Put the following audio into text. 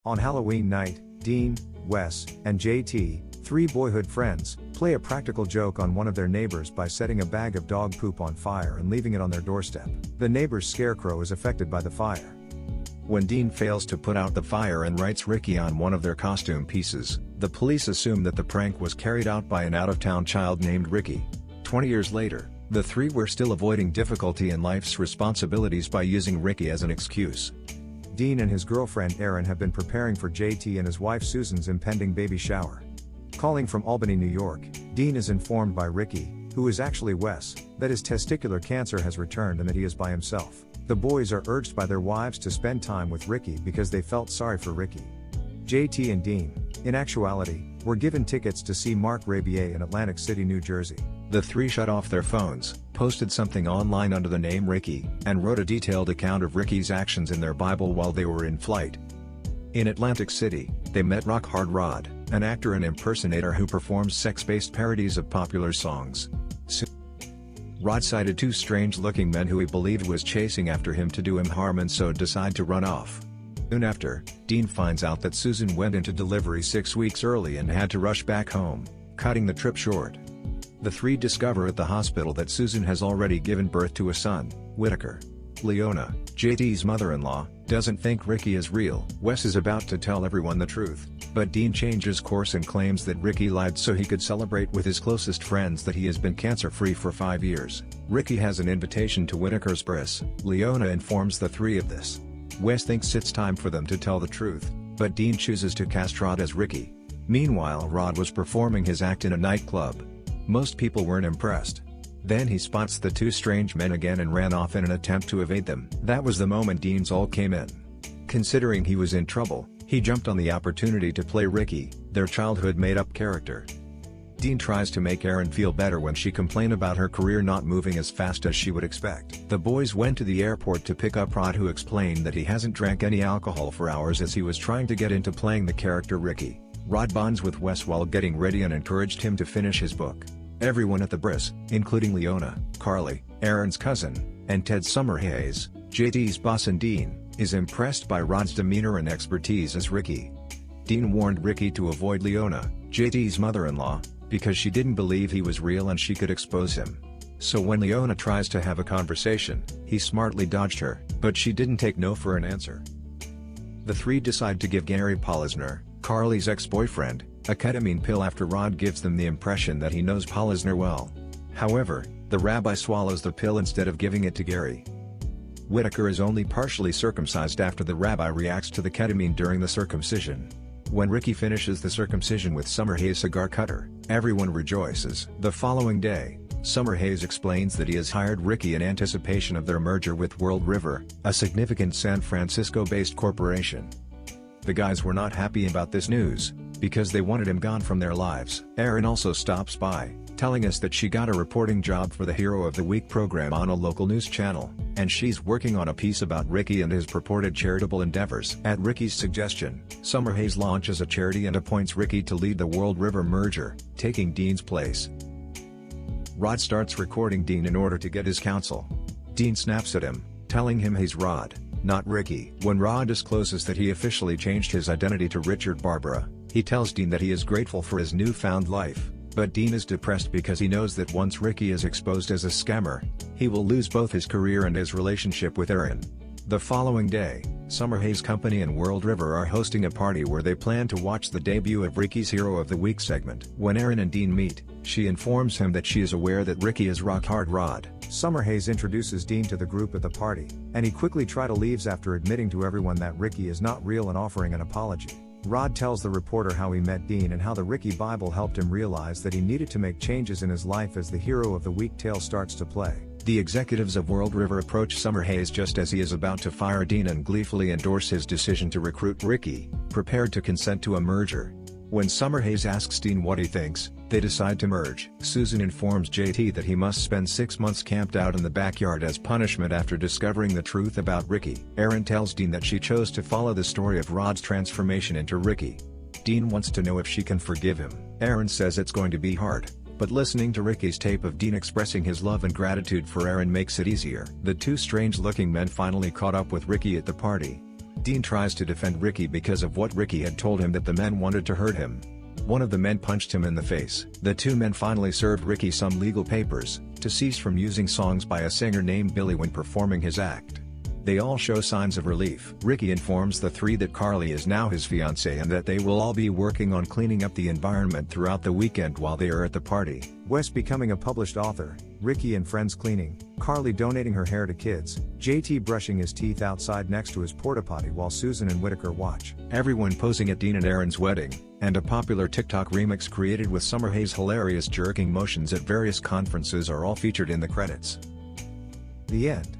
On Halloween night, Dean, Wes, and JT, three boyhood friends, play a practical joke on one of their neighbors by setting a bag of dog poop on fire and leaving it on their doorstep. The neighbor's scarecrow is affected by the fire. When Dean fails to put out the fire and writes Ricky on one of their costume pieces, the police assume that the prank was carried out by an out-of-town child named Ricky. 20 years later, the three were still avoiding difficulty in life's responsibilities by using Ricky as an excuse. Dean and his girlfriend Erin have been preparing for JT and his wife Susan's impending baby shower. Calling from Albany, New York, Dean is informed by Ricky, who is actually Wes, that his testicular cancer has returned and that he is by himself. The boys are urged by their wives to spend time with Ricky because they felt sorry for Ricky. JT and Dean, in actuality, were given tickets to see Mark Rabier in Atlantic City, New Jersey. The three shut off their phones, posted something online under the name Ricky, and wrote a detailed account of Ricky's actions in their Bible while they were in flight. In Atlantic City, they met Rock Hard Rod, an actor and impersonator who performs sex-based parodies of popular songs. Rod sighted two strange-looking men who he believed was chasing after him to do him harm and so decide to run off. Soon after, Dean finds out that Susan went into delivery 6 weeks early and had to rush back home, cutting the trip short. The three discover at the hospital that Susan has already given birth to a son, Whitaker. Leona, JT's mother-in-law, doesn't think Ricky is real. Wes is about to tell everyone the truth, but Dean changes course and claims that Ricky lied so he could celebrate with his closest friends that he has been cancer-free for 5 years. Ricky has an invitation to Whitaker's bris. Leona informs the three of this. Wes thinks it's time for them to tell the truth, but Dean chooses to cast Rod as Ricky. Meanwhile, Rod was performing his act in a nightclub. Most people weren't impressed. Then he spots the two strange men again and ran off in an attempt to evade them. That was the moment Dean's all came in. Considering he was in trouble, he jumped on the opportunity to play Ricky, their childhood made-up character. Dean tries to make Erin feel better when she complained about her career not moving as fast as she would expect. The boys went to the airport to pick up Rod, who explained that he hasn't drank any alcohol for hours as he was trying to get into playing the character Ricky. Rod bonds with Wes while getting ready and encouraged him to finish his book. Everyone at the bris, including Leona, Carly, Erin's cousin, and Ted Summerhays, JT's boss and Dean, is impressed by Rod's demeanor and expertise as Ricky. Dean warned Ricky to avoid Leona, JT's mother-in-law, because she didn't believe he was real and she could expose him. So when Leona tries to have a conversation, he smartly dodged her, but she didn't take no for an answer. The three decide to give Gary Polisner, Carly's ex-boyfriend, a ketamine pill after Rod gives them the impression that he knows Polisner well. However, the rabbi swallows the pill instead of giving it to Gary. Whitaker is only partially circumcised after the rabbi reacts to the ketamine during the circumcision. When Ricky finishes the circumcision with Summerhays' cigar cutter, everyone rejoices. The following day, Summerhays explains that he has hired Ricky in anticipation of their merger with World River, a significant San Francisco-based corporation. The guys were not happy about this news, because they wanted him gone from their lives. Erin also stops by, telling us that she got a reporting job for the Hero of the Week program on a local news channel, and she's working on a piece about Ricky and his purported charitable endeavors. At Ricky's suggestion, Summerhays launches a charity and appoints Ricky to lead the World River merger, taking Dean's place. Rod starts recording Dean in order to get his counsel. Dean snaps at him, telling him he's Rod, not Ricky. When Rod discloses that he officially changed his identity to Richard Barbara, he tells Dean that he is grateful for his newfound life, but Dean is depressed because he knows that once Ricky is exposed as a scammer, he will lose both his career and his relationship with Erin. The following day, Summerhays Company and World River are hosting a party where they plan to watch the debut of Ricky's Hero of the Week segment. When Erin and Dean meet, she informs him that she is aware that Ricky is Rock Hard Rod. Summerhays introduces Dean to the group at the party, and he quickly leaves after admitting to everyone that Ricky is not real and offering an apology. Rod tells the reporter how he met Dean and how the Ricky Bible helped him realize that he needed to make changes in his life as the Hero of the Week tale starts to play. The executives of World River approach Summerhays just as he is about to fire Dean and gleefully endorse his decision to recruit Ricky, prepared to consent to a merger. When Summerhays asks Dean what he thinks, they decide to merge. Susan informs JT that he must spend 6 months camped out in the backyard as punishment after discovering the truth about Ricky. Erin tells Dean that she chose to follow the story of Rod's transformation into Ricky. Dean wants to know if she can forgive him. Erin says it's going to be hard, but listening to Ricky's tape of Dean expressing his love and gratitude for Erin makes it easier. The two strange-looking men finally caught up with Ricky at the party. Dean tries to defend Ricky because of what Ricky had told him that the men wanted to hurt him. One of the men punched him in the face. The two men finally served Ricky some legal papers, to cease from using songs by a singer named Billy when performing his act. They all show signs of relief. Ricky informs the three that Carly is now his fiancée and that they will all be working on cleaning up the environment throughout the weekend while they are at the party. Wes becoming a published author, Ricky and friends cleaning, Carly donating her hair to kids, JT brushing his teeth outside next to his porta potty while Susan and Whitaker watch. Everyone posing at Dean and Erin's wedding, and a popular TikTok remix created with Summer Hayes' hilarious jerking motions at various conferences are all featured in the credits. The end.